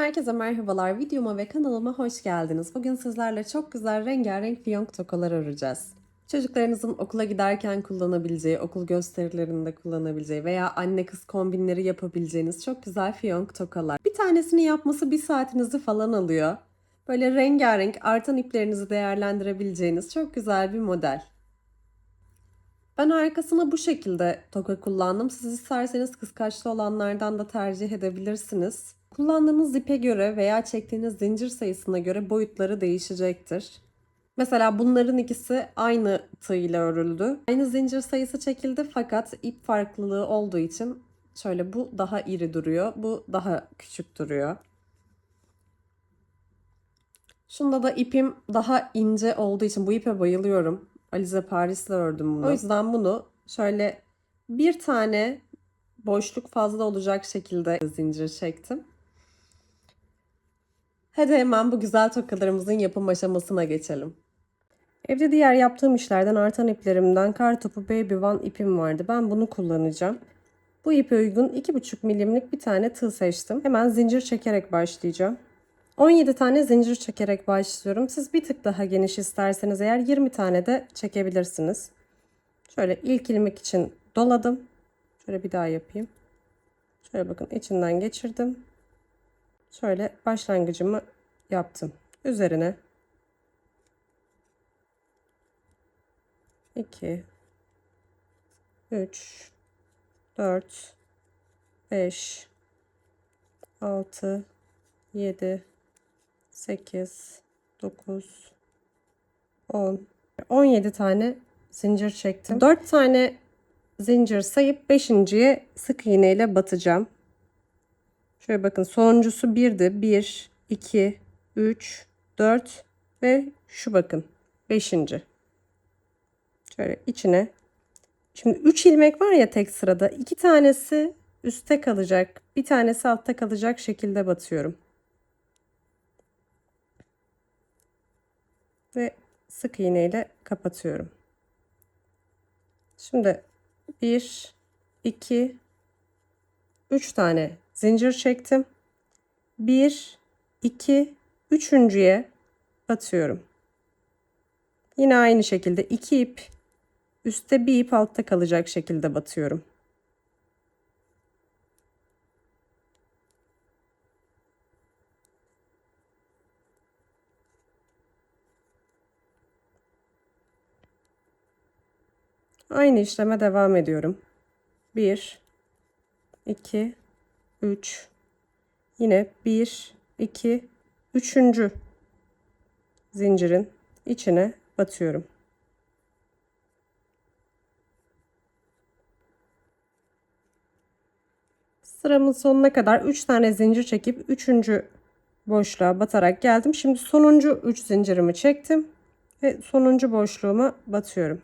Herkese merhabalar. Videoma ve kanalıma hoş geldiniz. Bugün sizlerle çok güzel rengarenk fiyonk tokalar öreceğiz. Çocuklarınızın okula giderken kullanabileceği, okul gösterilerinde kullanabileceği veya anne kız kombinleri yapabileceğiniz çok güzel fiyonk tokalar. Bir tanesini yapması 1 saatinizi falan alıyor. Böyle rengarenk artan iplerinizi değerlendirebileceğiniz çok güzel bir model. Ben arkasına bu şekilde toka kullandım. Siz isterseniz kıskaçlı olanlardan da tercih edebilirsiniz. Kullandığınız ipe göre veya çektiğiniz zincir sayısına göre boyutları değişecektir. Mesela bunların ikisi aynı tığ ile örüldü. Aynı zincir sayısı çekildi fakat ip farklılığı olduğu için şöyle bu daha iri duruyor, bu daha küçük duruyor. Şunda da ipim daha ince olduğu için bu ipe bayılıyorum. Alize Paris'le ördüm bunu. O yüzden bunu şöyle bir tane boşluk fazla olacak şekilde zincir çektim. Hadi hemen bu güzel tokalarımızın yapım aşamasına geçelim. Evde diğer yaptığım işlerden artan iplerimden Kartopu Baby One ipim vardı. Ben bunu kullanacağım. Bu ipe uygun 2,5 milimlik bir tane tığ seçtim. Hemen zincir çekerek başlayacağım. 17 tane zincir çekerek başlıyorum. Siz bir tık daha geniş isterseniz eğer 20 tane de çekebilirsiniz. Şöyle ilk ilmek için doladım. Şöyle bir daha yapayım. Şöyle bakın içinden geçirdim. Şöyle başlangıcımı yaptım. Üzerine 2 3 4 5 6 7 8 9 10 17 tane zincir çektim. 4 tane zincir sayıp 5.'ye sık iğne ile batacağım. Şöyle bakın sonuncusu 1'di. 1 2 3 4 ve şu bakın 5. Şöyle içine. Şimdi 3 ilmek var ya tek sırada. 2 tanesi üstte kalacak. Bir tanesi altta kalacak şekilde batıyorum. Ve sık iğne ile kapatıyorum. Şimdi 1 2 3 tane zincir çektim. 1 2 üçüncüye batıyorum. Yine aynı şekilde 2 ip üstte, bir ip altta kalacak şekilde batıyorum. Aynı işleme devam ediyorum. 1 2 3 yine 1 2 üçüncü zincirin içine batıyorum. Sıramın sonuna kadar 3 tane zincir çekip 3. boşluğa batarak geldim. Şimdi sonuncu 3 zincirimi çektim ve sonuncu boşluğuma batıyorum.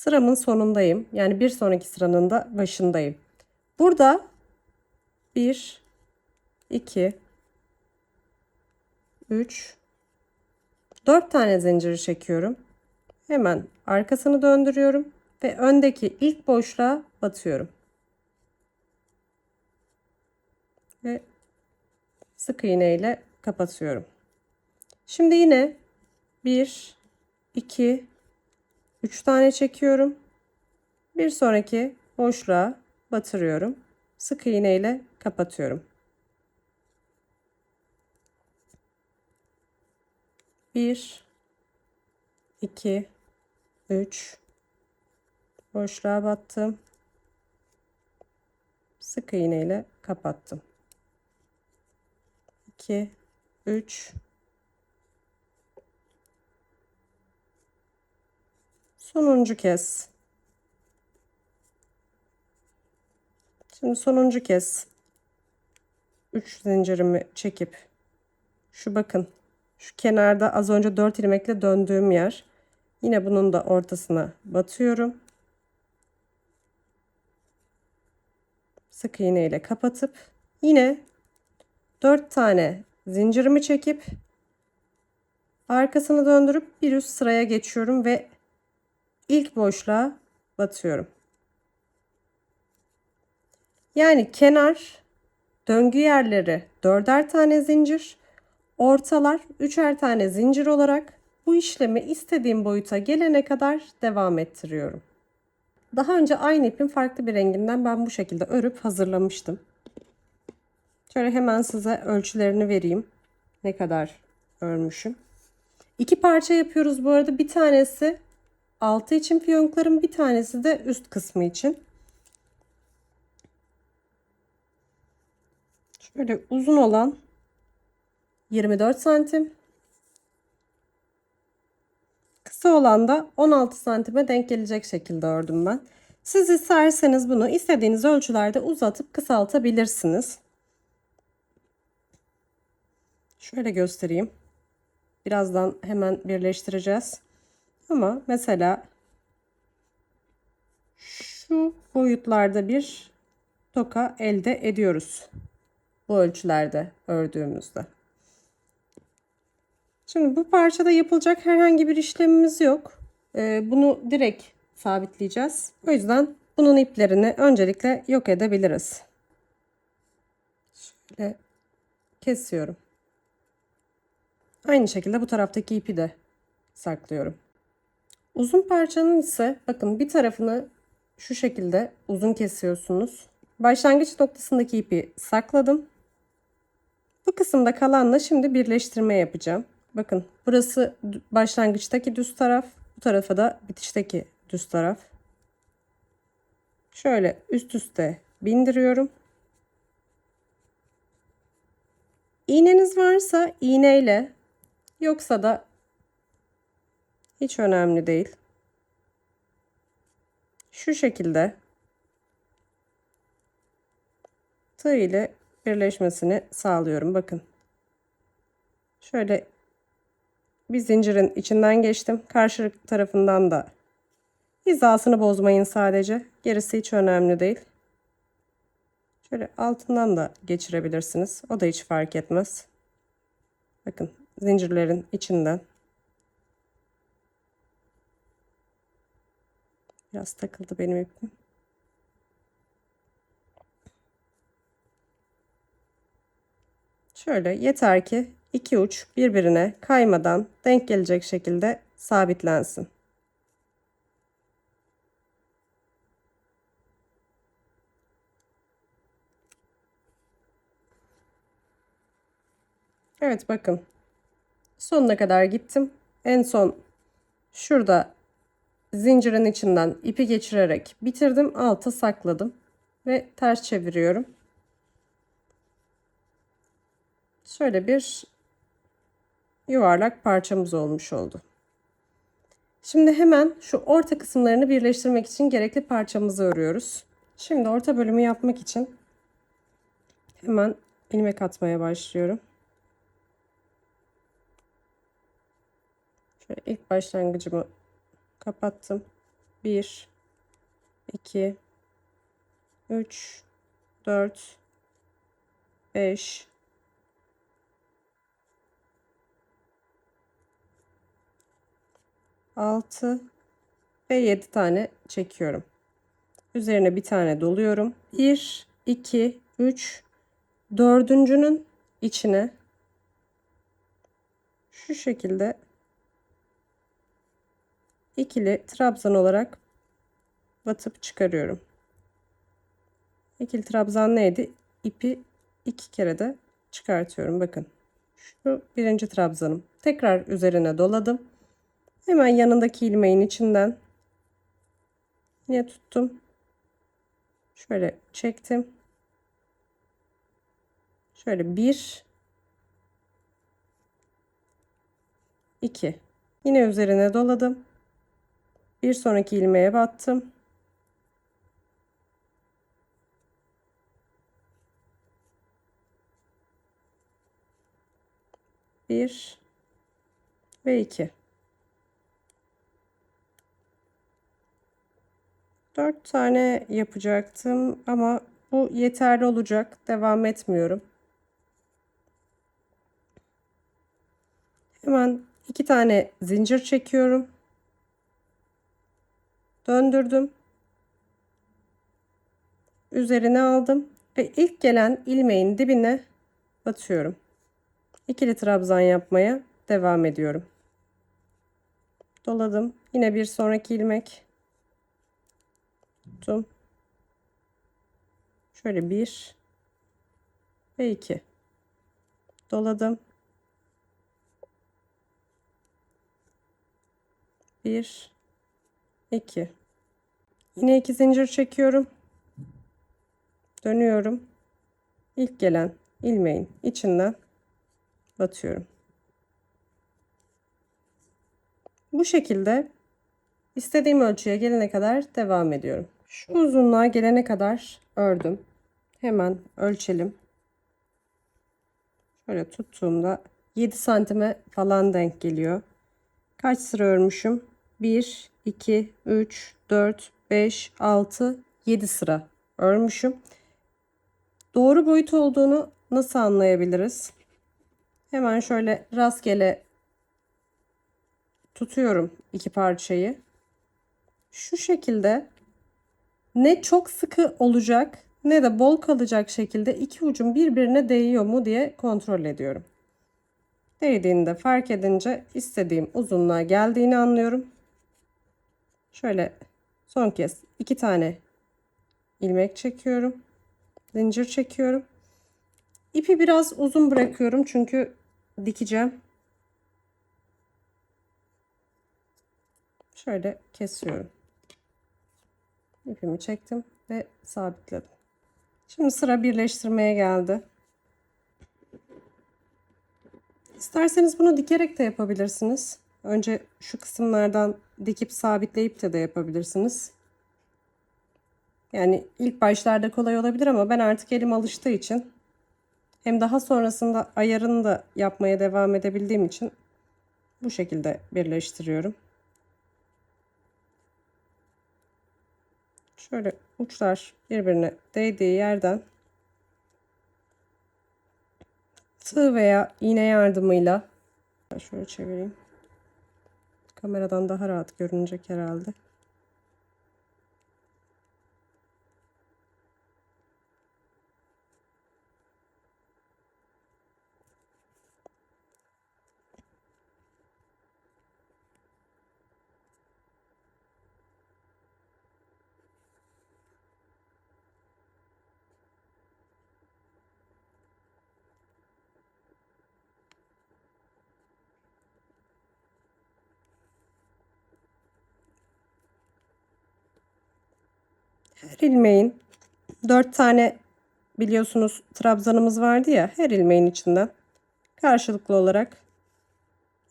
Sıramın sonundayım. Yani bir sonraki sıranın da başındayım. Burada 1 2 3 4 tane zincir çekiyorum. Hemen arkasını döndürüyorum ve öndeki ilk boşluğa batıyorum. Ve sık iğne ile kapatıyorum. Şimdi yine 1 2 3 tane çekiyorum. Bir sonraki boşluğa batırıyorum. Sık iğne ile kapatıyorum. 1 2 3 boşluğa battım. Sık iğne ile kapattım. 2 3 sonuncu kez. Şimdi sonuncu kez 3 zincirimi çekip şu bakın şu kenarda az önce 4 ilmekle döndüğüm yer, yine bunun da ortasına batıyorum. Sık iğne ile kapatıp yine 4 tane zincirimi çekip arkasını döndürüp bir üst sıraya geçiyorum ve ilk boşluğa batıyorum. Yani kenar, döngü yerleri 4'er tane zincir, ortalar 3'er tane zincir olarak bu işlemi istediğim boyuta gelene kadar devam ettiriyorum. Daha önce aynı ipin farklı bir renginden ben bu şekilde örüp hazırlamıştım. Şöyle hemen size ölçülerini vereyim. Ne kadar örmüşüm. 2 parça yapıyoruz bu arada. Bir tanesi altı için fiyonklarım, bir tanesi de üst kısmı için. Şöyle uzun olan 24 santim. Kısa olan da 16 santime denk gelecek şekilde ördüm ben. Siz isterseniz bunu istediğiniz ölçülerde uzatıp kısaltabilirsiniz. Şöyle göstereyim. Birazdan hemen birleştireceğiz. Ama mesela şu boyutlarda bir toka elde ediyoruz. Bu ölçülerde ördüğümüzde. Şimdi bu parçada yapılacak herhangi bir işlemimiz yok. Bunu direkt sabitleyeceğiz. O yüzden bunun iplerini öncelikle yok edebiliriz. Şöyle kesiyorum. Aynı şekilde bu taraftaki ipi de saklıyorum. Uzun parçanın ise bakın bir tarafını şu şekilde uzun kesiyorsunuz. Başlangıç noktasındaki ipi sakladım. Bu kısımda kalanla şimdi birleştirme yapacağım. Bakın burası başlangıçtaki düz taraf, bu tarafa da bitişteki düz taraf. Şöyle üst üste bindiriyorum. İğneniz varsa iğneyle, yoksa da hiç önemli değil. Şu şekilde tığ ile birleşmesini sağlıyorum. Bakın. Şöyle bir zincirin içinden geçtim. Karşı tarafından da hizasını bozmayın sadece. Gerisi hiç önemli değil. Şöyle altından da geçirebilirsiniz. O da hiç fark etmez. Bakın zincirlerin içinden. Biraz takıldı benim ipim. Şöyle yeter ki iki uç birbirine kaymadan denk gelecek şekilde sabitlensin. Evet bakın. Sonuna kadar gittim. En son şurada zincirin içinden ipi geçirerek bitirdim. Alta sakladım ve ters çeviriyorum. Şöyle bir yuvarlak parçamız olmuş oldu. Şimdi hemen şu orta kısımlarını birleştirmek için gerekli parçamızı örüyoruz. Şimdi orta bölümü yapmak için hemen ilmek atmaya başlıyorum. Şöyle ilk başlangıcımı kapattım. 1 2 3 4 5 6 ve 7 tane çekiyorum. Üzerine bir tane doluyorum. 1 2 3 dördüncünün içine şu şekilde ikili trabzan olarak batıp çıkarıyorum. İkili trabzan neydi? İpi iki kere de çıkartıyorum. Bakın. Şu birinci trabzanım. Tekrar üzerine doladım. Hemen yanındaki ilmeğin içinden yine tuttum. Şöyle çektim. Şöyle 1 2. Yine üzerine doladım. Bir sonraki ilmeğe battım. Bir ve 2. 4 tane yapacaktım ama bu yeterli olacak. Devam etmiyorum. Hemen 2 tane zincir çekiyorum. Döndürdüm. üzerine aldım ve ilk gelen ilmeğin dibine batıyorum. İkili trabzan yapmaya devam ediyorum. Doladım. Yine bir sonraki ilmek tuttum. Şöyle 1 ve 2 doladım. 1 2 yine 2 zincir çekiyorum. Dönüyorum. İlk gelen ilmeğin içinden batıyorum. Bu şekilde istediğim ölçüye gelene kadar devam ediyorum. Şu uzunluğa gelene kadar ördüm. Hemen ölçelim. Şöyle tuttuğumda 7 santime falan denk geliyor. Kaç sıra örmüşüm? 1, 2, 3, 4, 5, 6, 7 sıra örmüşüm. Doğru boyut olduğunu nasıl anlayabiliriz? Hemen şöyle rastgele tutuyorum iki parçayı. Şu şekilde ne çok sıkı olacak ne de bol kalacak şekilde iki ucum birbirine değiyor mu diye kontrol ediyorum. Değdiğinde fark edince istediğim uzunluğa geldiğini anlıyorum. Şöyle son kez 2 tane ilmek çekiyorum. Zincir çekiyorum. İpi biraz uzun bırakıyorum çünkü dikeceğim. Şöyle kesiyorum. İpimi çektim ve sabitledim. Şimdi sıra birleştirmeye geldi. İsterseniz bunu dikerek de yapabilirsiniz. Önce şu kısımlardan dikip sabitleyip de yapabilirsiniz. Yani ilk başlarda kolay olabilir ama ben artık elim alıştığı için hem daha sonrasında ayarını da yapmaya devam edebildiğim için bu şekilde birleştiriyorum. Şöyle uçlar birbirine değdiği yerden tığ veya iğne yardımıyla şöyle çevireyim. Kameradan daha rahat görünecek herhalde. Her ilmeğin 4 tane biliyorsunuz trabzanımız vardı ya, her ilmeğin içinden karşılıklı olarak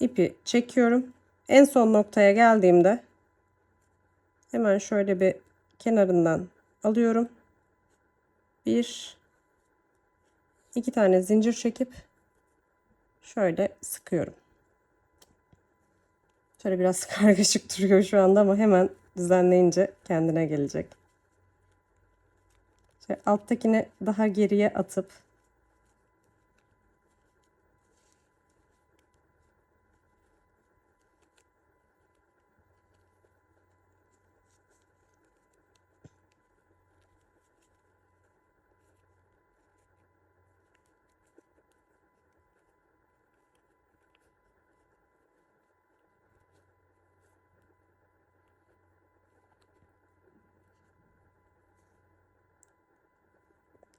ipi çekiyorum. En son noktaya geldiğimde hemen şöyle bir kenarından alıyorum. 1 2 tane zincir çekip şöyle sıkıyorum. Şöyle biraz kargaşık duruyor şu anda ama hemen düzenleyince kendine gelecek. Şöyle alttakini daha geriye atıp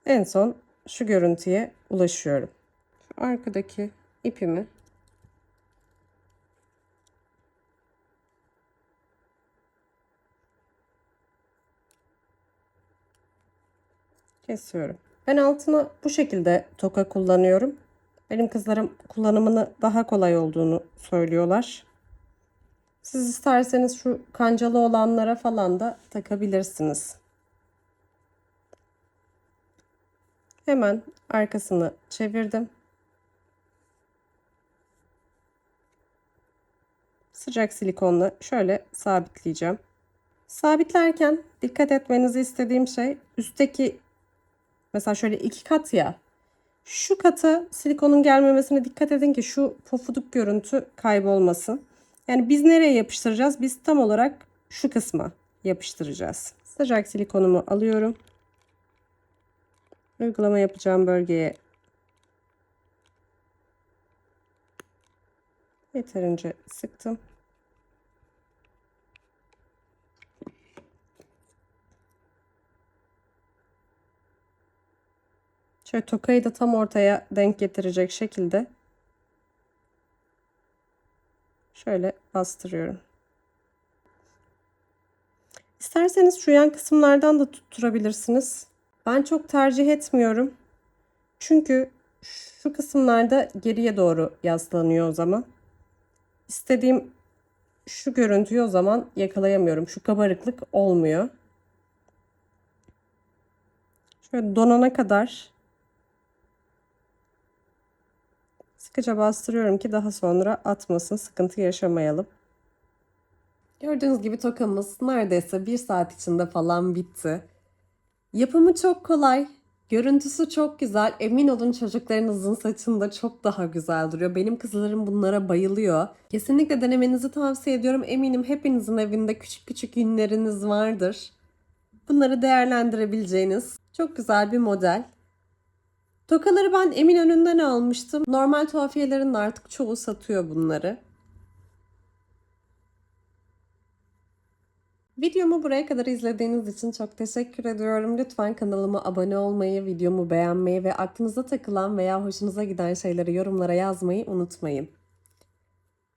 en son şu görüntüye ulaşıyorum. Şu arkadaki ipimi kesiyorum. Ben altına bu şekilde toka kullanıyorum. Benim kızlarım kullanımını daha kolay olduğunu söylüyorlar. Siz isterseniz şu kancalı olanlara falan da takabilirsiniz. Hemen arkasını çevirdim. Sıcak silikonla şöyle sabitleyeceğim. Sabitlerken dikkat etmenizi istediğim şey üstteki mesela şöyle 2 kat ya. Şu kata silikonun gelmemesine dikkat edin ki şu pofuduk görüntü kaybolmasın. Yani biz nereye yapıştıracağız? Biz tam olarak şu kısma yapıştıracağız. Sıcak silikonumu alıyorum. Uygulama yapacağım bölgeye yeterince sıktım. Şöyle tokayı da tam ortaya denk getirecek şekilde şöyle bastırıyorum. İsterseniz şu yan kısımlardan da tutturabilirsiniz. Ben çok tercih etmiyorum. Çünkü şu kısımlarda geriye doğru yaslanıyor o zaman. İstediğim şu görüntüyü o zaman yakalayamıyorum. Şu kabarıklık olmuyor. Şöyle donana kadar sıkıca bastırıyorum ki daha sonra atmasın, sıkıntı yaşamayalım. Gördüğünüz gibi tokamız neredeyse 1 saat içinde falan bitti. Yapımı çok kolay. Görüntüsü çok güzel. Emin olun çocuklarınızın saçında çok daha güzel duruyor. Benim kızlarım bunlara bayılıyor. Kesinlikle denemenizi tavsiye ediyorum. Eminim hepinizin evinde küçük küçük yünleriniz vardır. Bunları değerlendirebileceğiniz çok güzel bir model. Tokaları ben Eminönü'nden almıştım. Normal tuhafiyelerin de artık çoğu satıyor bunları. Videomu buraya kadar izlediğiniz için çok teşekkür ediyorum. Lütfen kanalıma abone olmayı, videomu beğenmeyi ve aklınıza takılan veya hoşunuza giden şeyleri yorumlara yazmayı unutmayın.